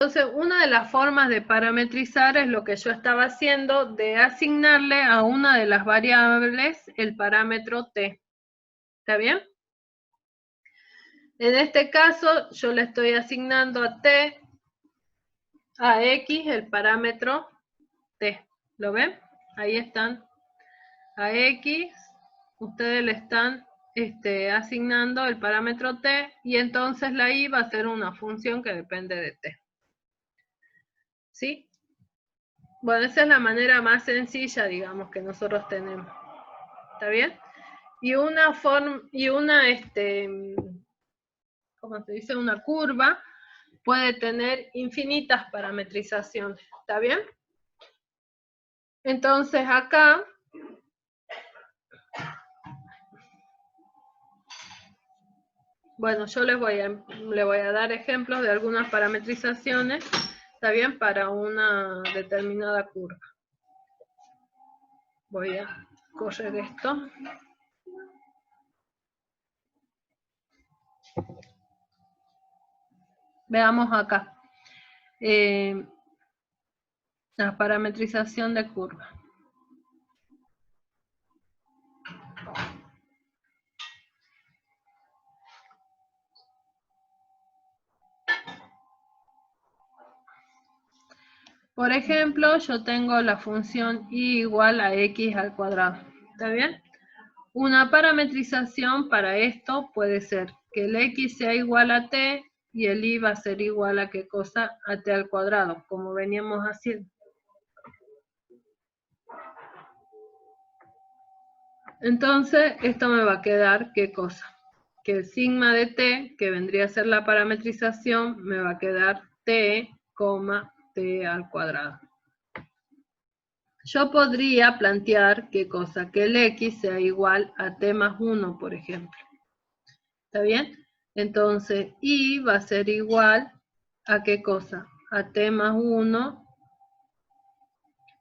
Entonces, una de las formas de parametrizar es lo que yo estaba haciendo, de asignarle a una de las variables el parámetro t. ¿Está bien? En este caso, yo le estoy asignando a x el parámetro t. ¿Lo ven? Ahí están. A x, ustedes le están asignando el parámetro t, y entonces la y va a ser una función que depende de t. ¿Sí? Bueno, esa es la manera más sencilla, digamos, que nosotros tenemos. ¿Está bien? Y una ¿cómo se dice? Una curva puede tener infinitas parametrizaciones. ¿Está bien? Entonces acá bueno, yo le voy a dar ejemplos de algunas parametrizaciones, ¿está bien? Para una determinada curva. Voy a correr esto. Veamos acá. La parametrización de curva. Por ejemplo, yo tengo la función y igual a x al cuadrado. ¿Está bien? Una parametrización para esto puede ser que el x sea igual a t y el y va a ser igual a ¿qué cosa? A t al cuadrado, como veníamos haciendo. Entonces, esto me va a quedar ¿qué cosa? Que el sigma de t, que vendría a ser la parametrización, me va a quedar t, t al cuadrado. Yo podría plantear ¿qué cosa? Que el x sea igual a t más 1, por ejemplo. ¿Está bien? Entonces, y va a ser igual a ¿qué cosa? A t más 1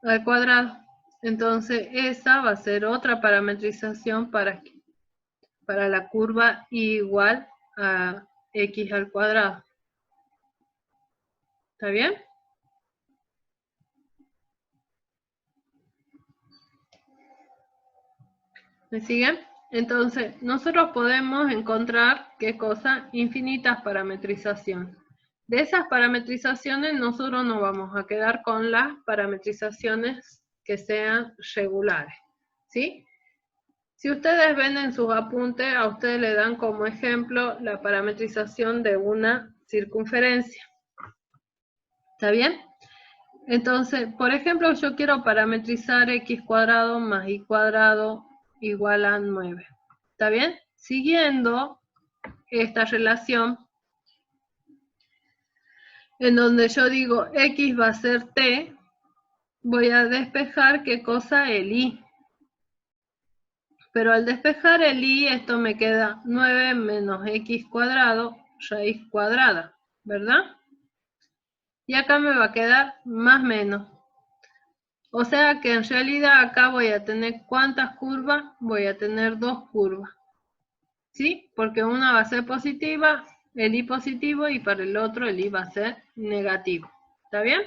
al cuadrado. Entonces, esa va a ser otra parametrización para la curva igual a x al cuadrado. ¿Está bien? ¿Me siguen? Entonces, nosotros podemos encontrar, ¿qué cosa? Infinitas parametrizaciones. De esas parametrizaciones, nosotros nos vamos a quedar con las parametrizaciones que sean regulares. ¿Sí? Si ustedes ven en sus apuntes, a ustedes le dan como ejemplo la parametrización de una circunferencia. ¿Está bien? Entonces, por ejemplo, yo quiero parametrizar x cuadrado más y cuadrado igual a 9. ¿Está bien? Siguiendo esta relación, en donde yo digo x va a ser t, voy a despejar ¿qué cosa? El y. Pero al despejar el y, esto me queda 9 menos x cuadrado raíz cuadrada, ¿verdad? Y acá me va a quedar más menos. O sea que en realidad acá voy a tener ¿cuántas curvas? Voy a tener 2 curvas. ¿Sí? Porque una va a ser positiva, el y positivo, y para el otro el y va a ser negativo. ¿Está bien?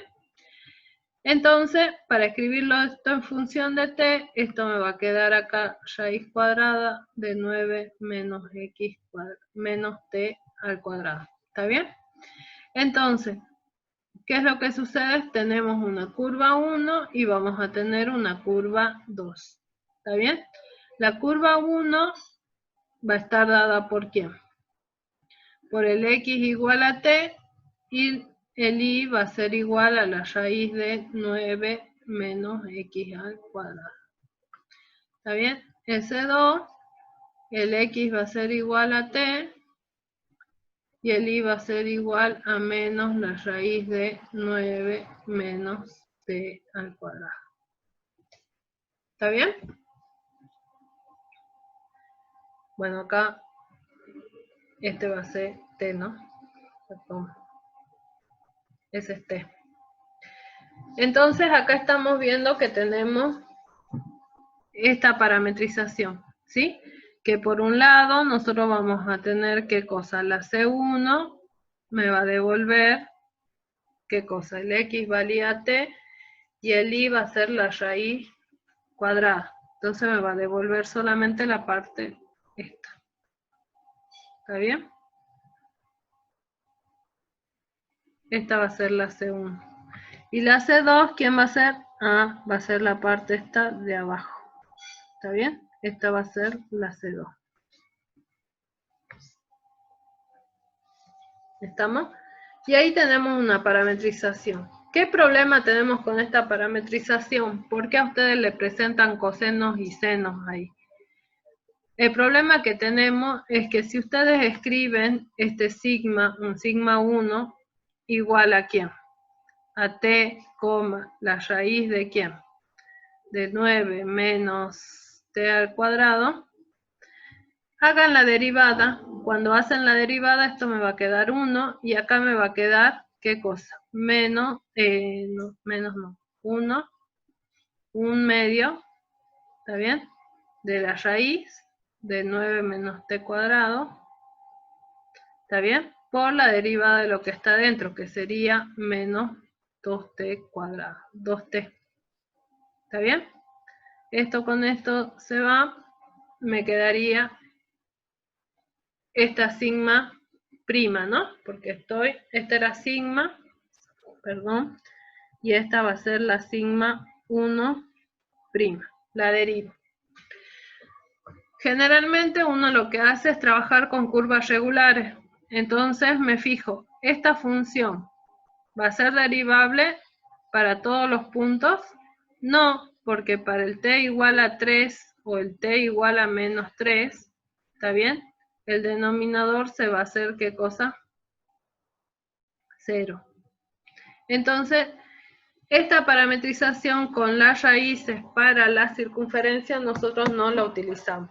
Entonces, para escribirlo esto en función de t, esto me va a quedar acá raíz cuadrada de 9 menos x menos t al cuadrado. ¿Está bien? Entonces, ¿qué es lo que sucede? Tenemos una curva 1 y vamos a tener una curva 2. ¿Está bien? La curva 1 va a estar dada ¿por quién? Por el x igual a t, y el y va a ser igual a la raíz de 9 menos x al cuadrado. ¿Está bien? S2, el x va a ser igual a t, y el y va a ser igual a menos la raíz de 9 menos t al cuadrado. ¿Está bien? Bueno, acá este va a ser t, ¿no? Perdón. Ese es t. Entonces acá estamos viendo que tenemos esta parametrización, ¿sí? Que por un lado nosotros vamos a tener ¿qué cosa? La C1 me va a devolver ¿qué cosa? El x valía t y el y va a ser la raíz cuadrada. Entonces me va a devolver solamente la parte esta. ¿Está bien? Esta va a ser la C1. Y la C2, ¿quién va a ser? Ah, va a ser la parte esta de abajo. ¿Está bien? Esta va a ser la C2. ¿Estamos? Y ahí tenemos una parametrización. ¿Qué problema tenemos con esta parametrización? ¿Por qué a ustedes le presentan cosenos y senos ahí? El problema que tenemos es que si ustedes escriben este sigma, un sigma 1, igual a ¿quién? A t, la raíz de ¿quién? De 9 menos t al cuadrado. Hagan la derivada. Cuando hacen la derivada, esto me va a quedar 1 y acá me va a quedar, ¿qué cosa? Menos, no, menos no, 1, 1 medio, ¿está bien? De la raíz de 9 menos t cuadrado, ¿está bien? Por la derivada de lo que está dentro, que sería menos 2t cuadrado, 2t. ¿Está bien? Esto con esto se va, me quedaría esta sigma prima, ¿no? Porque esta era sigma, perdón, y esta va a ser la sigma 1 prima, la derivo. Generalmente uno lo que hace es trabajar con curvas regulares. Entonces me fijo, esta función va a ser derivable para todos los puntos. No, porque para el t igual a 3 o el t igual a menos 3, ¿está bien? El denominador se va a hacer, ¿qué cosa? 0. Entonces, esta parametrización con las raíces para la circunferencia nosotros no la utilizamos.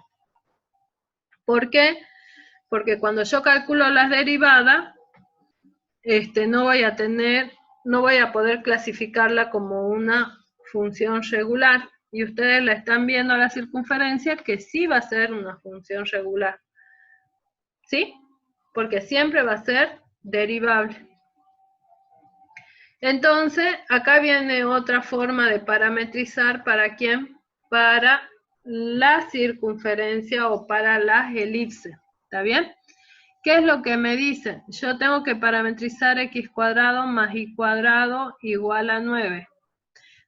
¿Por qué? Porque cuando yo calculo las derivadas, no voy a poder clasificarla como una función regular. Y ustedes la están viendo a la circunferencia que sí va a ser una función regular. ¿Sí? Porque siempre va a ser derivable. Entonces, acá viene otra forma de parametrizar para quién, para la circunferencia o para las elipses. ¿Está bien? ¿Qué es lo que me dice? Yo tengo que parametrizar x cuadrado más y cuadrado igual a 9.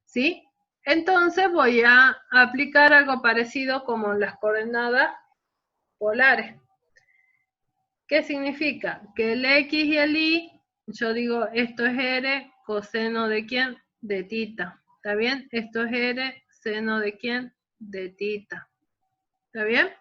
¿Sí? Entonces voy a aplicar algo parecido como las coordenadas polares. ¿Qué significa? Que el x y el y, yo digo, esto es r coseno de quién? De tita. ¿Está bien? Esto es r seno de quién? De tita. ¿Está bien?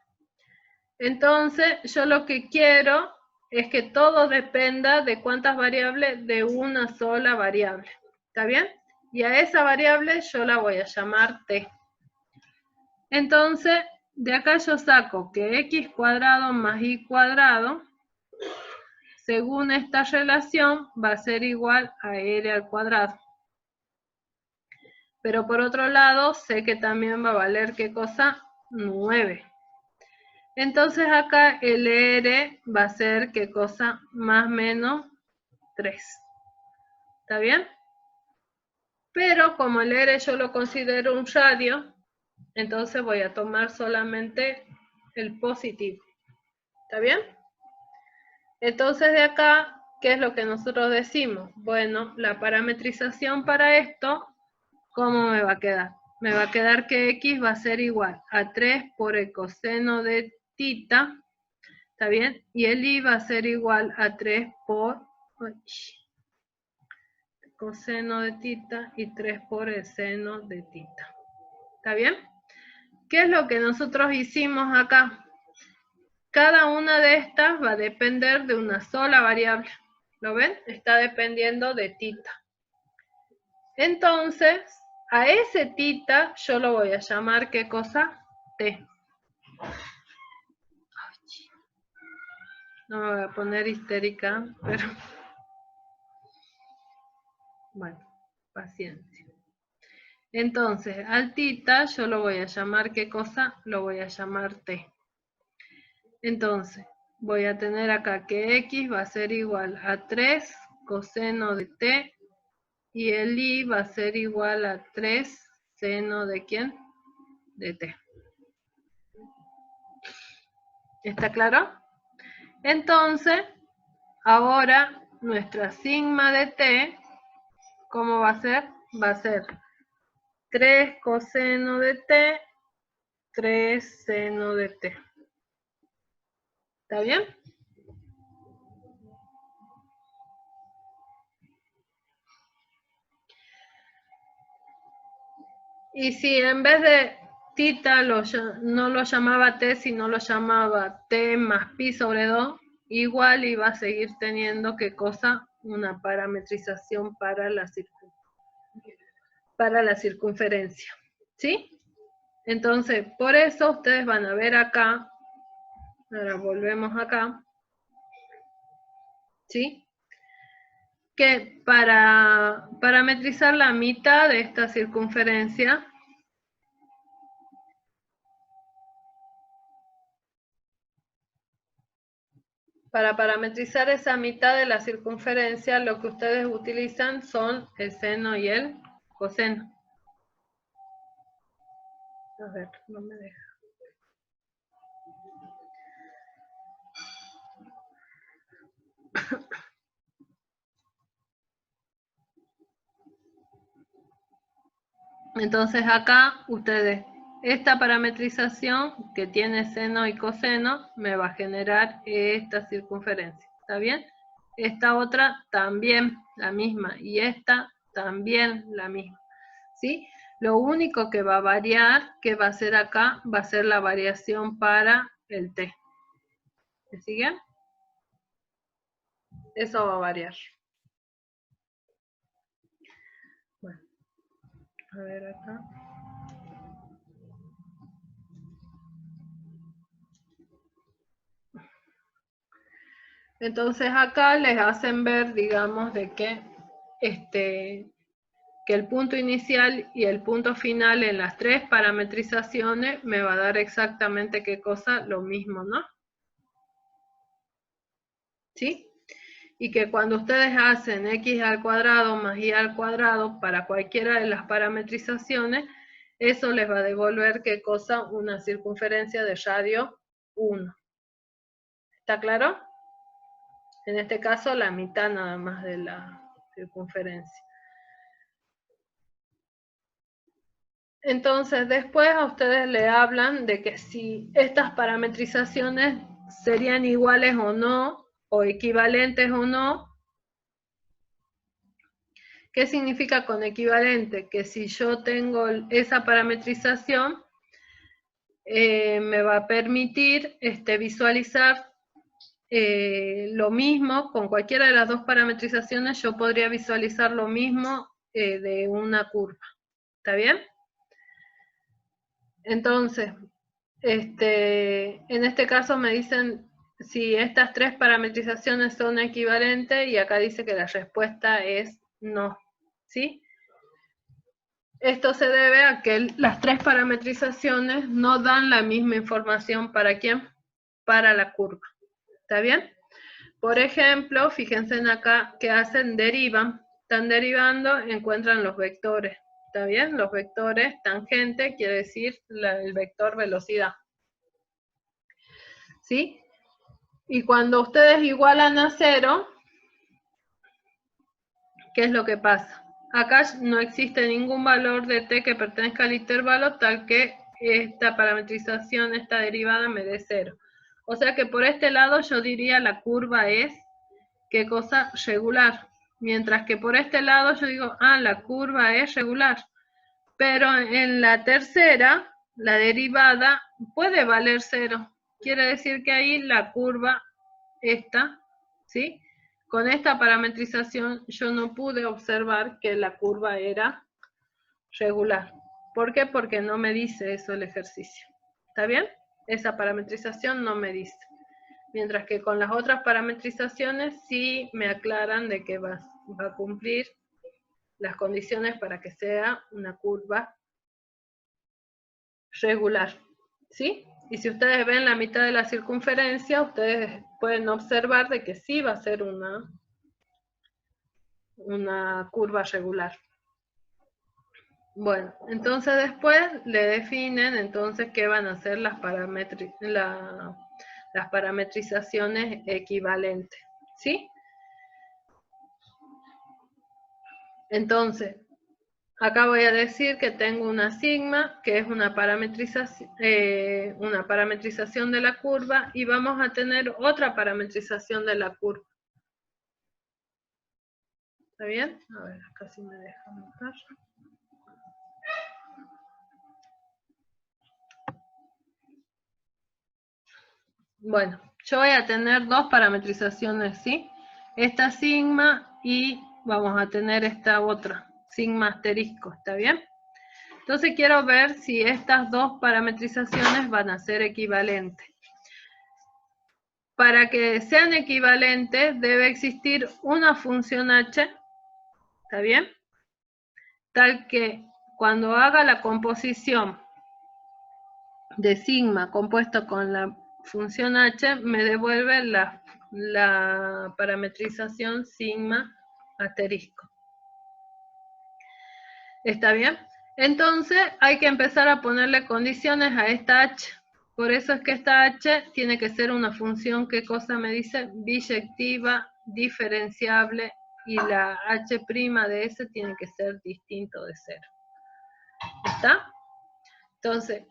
Entonces, yo lo que quiero es que todo dependa de cuántas variables, de una sola variable. ¿Está bien? Y a esa variable yo la voy a llamar t. Entonces, de acá yo saco que x cuadrado más y cuadrado, según esta relación, va a ser igual a r al cuadrado. Pero por otro lado, sé que también va a valer, ¿qué cosa? 9. Entonces acá el r va a ser, ¿qué cosa? Más menos 3. ¿Está bien? Pero como el r yo lo considero un radio, entonces voy a tomar solamente el positivo. ¿Está bien? Entonces de acá, ¿qué es lo que nosotros decimos? Bueno, la parametrización para esto, ¿cómo me va a quedar? Me va a quedar que x va a ser igual a 3 por el coseno de tita, ¿está bien? Y el y va a ser igual a 3 por coseno de tita y 3 por el seno de tita. ¿Está bien? ¿Qué es lo que nosotros hicimos acá? Cada una de estas va a depender de una sola variable. ¿Lo ven? Está dependiendo de tita. Entonces, a ese tita yo lo voy a llamar, ¿qué cosa? T. No me voy a poner histérica, pero bueno, paciencia. Entonces, al tita yo lo voy a llamar, ¿qué cosa? Lo voy a llamar T. Entonces, voy a tener acá que x va a ser igual a 3 coseno de t y el I va a ser igual a 3 seno de ¿quién? De t. ¿Está claro? Entonces, ahora nuestra sigma de t, ¿cómo va a ser? Va a ser 3 coseno de t, 3 seno de t. ¿Está bien? Y si en vez de tita no lo llamaba t, sino lo llamaba t más pi sobre 2, igual iba a seguir teniendo, ¿qué cosa? Una parametrización para la circunferencia. ¿Sí? Entonces, por eso ustedes van a ver acá, ahora volvemos acá, ¿sí? Que para parametrizar la mitad de esta circunferencia, para parametrizar esa mitad de la circunferencia, lo que ustedes utilizan son el seno y el coseno. A ver, no me deja. Entonces acá ustedes, esta parametrización que tiene seno y coseno me va a generar esta circunferencia. ¿Está bien? Esta otra también la misma y esta también la misma. ¿Sí? Lo único que va a variar, que va a ser acá, va a ser la variación para el t. ¿Me siguen? Eso va a variar. Bueno, a ver acá. Entonces acá les hacen ver, digamos, de que el punto inicial y el punto final en las tres parametrizaciones me va a dar exactamente qué cosa, lo mismo, ¿no? ¿Sí? Y que cuando ustedes hacen x al cuadrado más y al cuadrado para cualquiera de las parametrizaciones, eso les va a devolver qué cosa, una circunferencia de radio 1. ¿Está claro? En este caso la mitad nada más de la circunferencia. Entonces después a ustedes le hablan de que si estas parametrizaciones serían iguales o no, o equivalentes o no. ¿Qué significa con equivalente? Que si yo tengo esa parametrización, me va a permitir visualizar lo mismo, con cualquiera de las dos parametrizaciones yo podría visualizar lo mismo de una curva. ¿Está bien? Entonces, en este caso me dicen si estas tres parametrizaciones son equivalentes y acá dice que la respuesta es no. ¿Sí? Esto se debe a que las tres parametrizaciones no dan la misma información para quién, para la curva. ¿Está bien? Por ejemplo, fíjense en acá que hacen, derivan, están derivando, encuentran los vectores. ¿Está bien? Los vectores tangente quiere decir el vector velocidad. ¿Sí? Y cuando ustedes igualan a 0, ¿qué es lo que pasa? Acá no existe ningún valor de t que pertenezca al intervalo tal que esta parametrización, esta derivada me dé 0. O sea que por este lado yo diría la curva es, ¿qué cosa? Regular. Mientras que por este lado yo digo, la curva es regular. Pero en la tercera, la derivada puede valer 0. Quiere decir que ahí la curva, esta, ¿sí? Con esta parametrización yo no pude observar que la curva era regular. ¿Por qué? Porque no me dice eso el ejercicio. ¿Está bien? Esa parametrización no me dice. Mientras que con las otras parametrizaciones sí me aclaran de que va a cumplir las condiciones para que sea una curva regular. ¿Sí? Y si ustedes ven la mitad de la circunferencia, ustedes pueden observar de que sí va a ser una una curva regular. Bueno, entonces después le definen entonces qué van a ser las parametrizaciones equivalentes, ¿sí? Entonces, acá voy a decir que tengo una sigma, que es una parametrización de la curva, y vamos a tener otra parametrización de la curva. ¿Está bien? A ver, acá sí me deja anotar. Bueno, yo voy a tener dos parametrizaciones, ¿sí? Esta sigma y vamos a tener esta otra, sigma asterisco, ¿está bien? Entonces quiero ver si estas dos parametrizaciones van a ser equivalentes. Para que sean equivalentes debe existir una función h, ¿está bien? Tal que cuando haga la composición de sigma compuesto con la función h, me devuelve la parametrización sigma asterisco. ¿Está bien? Entonces hay que empezar a ponerle condiciones a esta h. Por eso es que esta h tiene que ser una función, ¿qué cosa me dice? Biyectiva, diferenciable, y la h' de s tiene que ser distinto de 0. ¿Está? Entonces,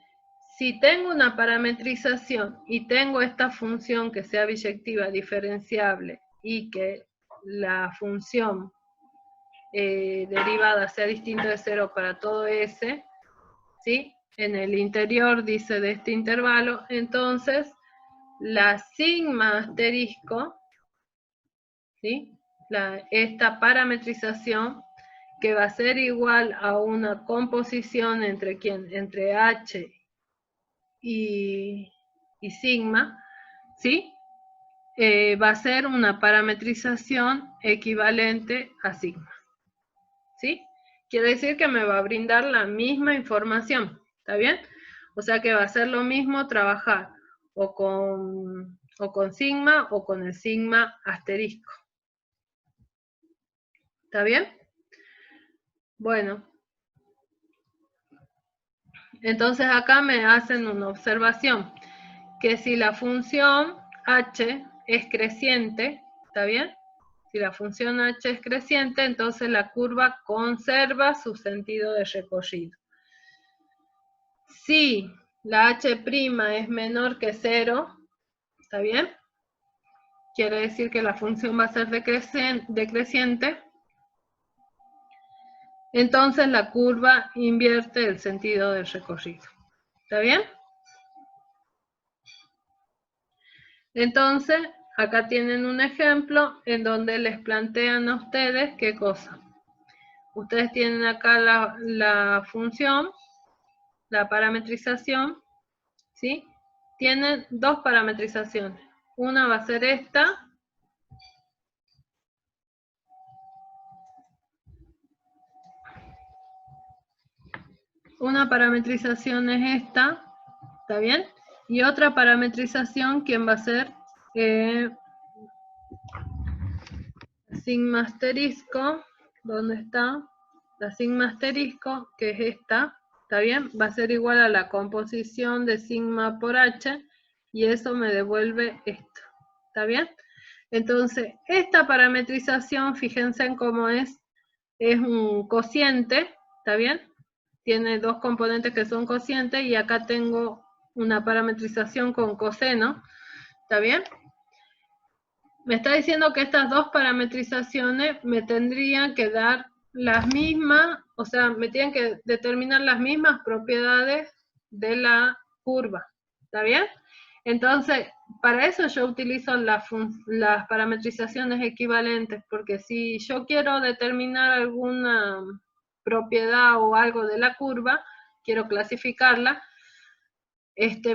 si tengo una parametrización y tengo esta función que sea biyectiva, diferenciable, y que la función derivada sea distinta de 0 para todo S, ¿sí? En el interior, dice, de este intervalo, entonces la sigma asterisco, ¿sí? Esta parametrización, que va a ser igual a una composición entre ¿quién? Entre H y sigma, ¿sí? Va a ser una parametrización equivalente a sigma, ¿sí? Quiere decir que me va a brindar la misma información, ¿está bien? O sea que va a ser lo mismo trabajar o con sigma o con el sigma asterisco. ¿Está bien? Bueno. Entonces acá me hacen una observación, que si la función h es creciente, ¿está bien? Si la función h es creciente, entonces la curva conserva su sentido de recorrido. Si la h' es menor que 0, ¿está bien? Quiere decir que la función va a ser decreciente. Entonces la curva invierte el sentido del recorrido. ¿Está bien? Entonces, acá tienen un ejemplo en donde les plantean a ustedes qué cosa. Ustedes tienen acá la función, la parametrización, ¿sí? Tienen dos parametrizaciones. Una va a ser esta. Una parametrización es esta, ¿está bien? Y otra parametrización, ¿quién va a ser? Sigma asterisco, ¿dónde está? La sigma asterisco, que es esta, ¿está bien? Va a ser igual a la composición de sigma por h, y eso me devuelve esto, ¿está bien? Entonces, esta parametrización, fíjense en cómo es un cociente, ¿está bien? Tiene dos componentes que son cocientes, y acá tengo una parametrización con coseno, ¿está bien? Me está diciendo que estas dos parametrizaciones me tendrían que dar las mismas, o sea, me tienen que determinar las mismas propiedades de la curva. ¿Está bien? Entonces, para eso yo utilizo las parametrizaciones equivalentes, porque si yo quiero determinar alguna propiedad o algo de la curva, quiero clasificarla,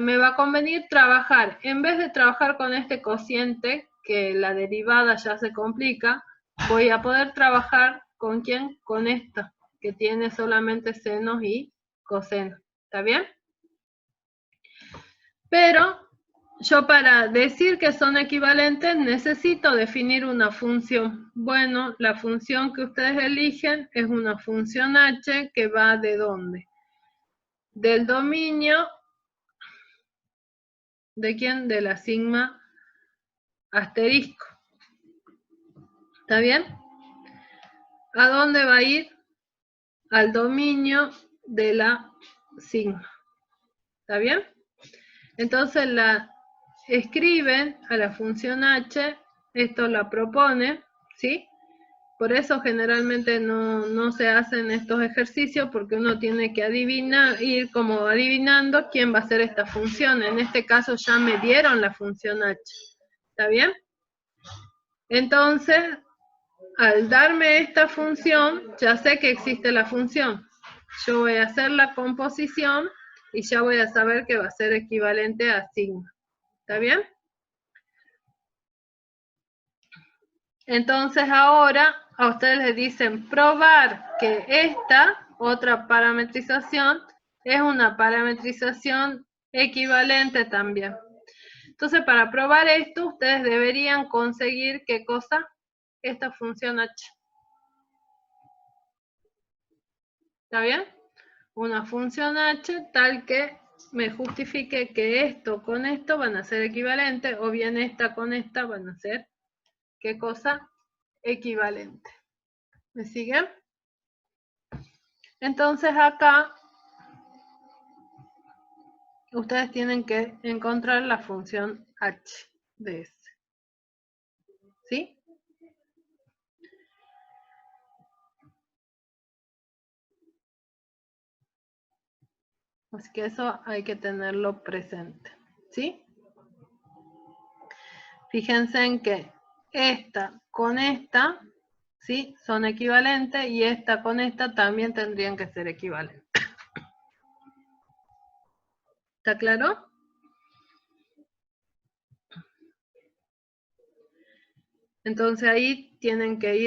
me va a convenir trabajar, en vez de trabajar con este cociente, que la derivada ya se complica, voy a poder trabajar ¿con quién? Con esta, que tiene solamente senos y cosenos. ¿Está bien? Pero yo para decir que son equivalentes necesito definir una función. Bueno, la función que ustedes eligen es una función h que va ¿de dónde? Del dominio, ¿de quién? De la sigma asterisco. ¿Está bien? ¿A dónde va a ir? Al dominio de la sigma. ¿Está bien? Entonces la escriben a la función h, esto la propone, ¿sí? Por eso generalmente no se hacen estos ejercicios, porque uno tiene que adivinar, ir como adivinando quién va a ser esta función. En este caso ya me dieron la función h. ¿Está bien? Entonces, al darme esta función, ya sé que existe la función. Yo voy a hacer la composición y ya voy a saber que va a ser equivalente a sigma. ¿Está bien? Entonces ahora a ustedes les dicen probar que esta otra parametrización es una parametrización equivalente también. Entonces para probar esto ustedes deberían conseguir ¿qué cosa? Esta función h. ¿Está bien? Una función h tal que me justifique que esto con esto van a ser equivalentes, o bien esta con esta van a ser, ¿qué cosa? Equivalente. ¿Me siguen? Entonces acá ustedes tienen que encontrar la función h de S. ¿Sí? Así que eso hay que tenerlo presente. ¿Sí? Fíjense en que esta con esta, ¿sí? Son equivalentes, y esta con esta también tendrían que ser equivalentes. ¿Está claro? Entonces ahí tienen que ir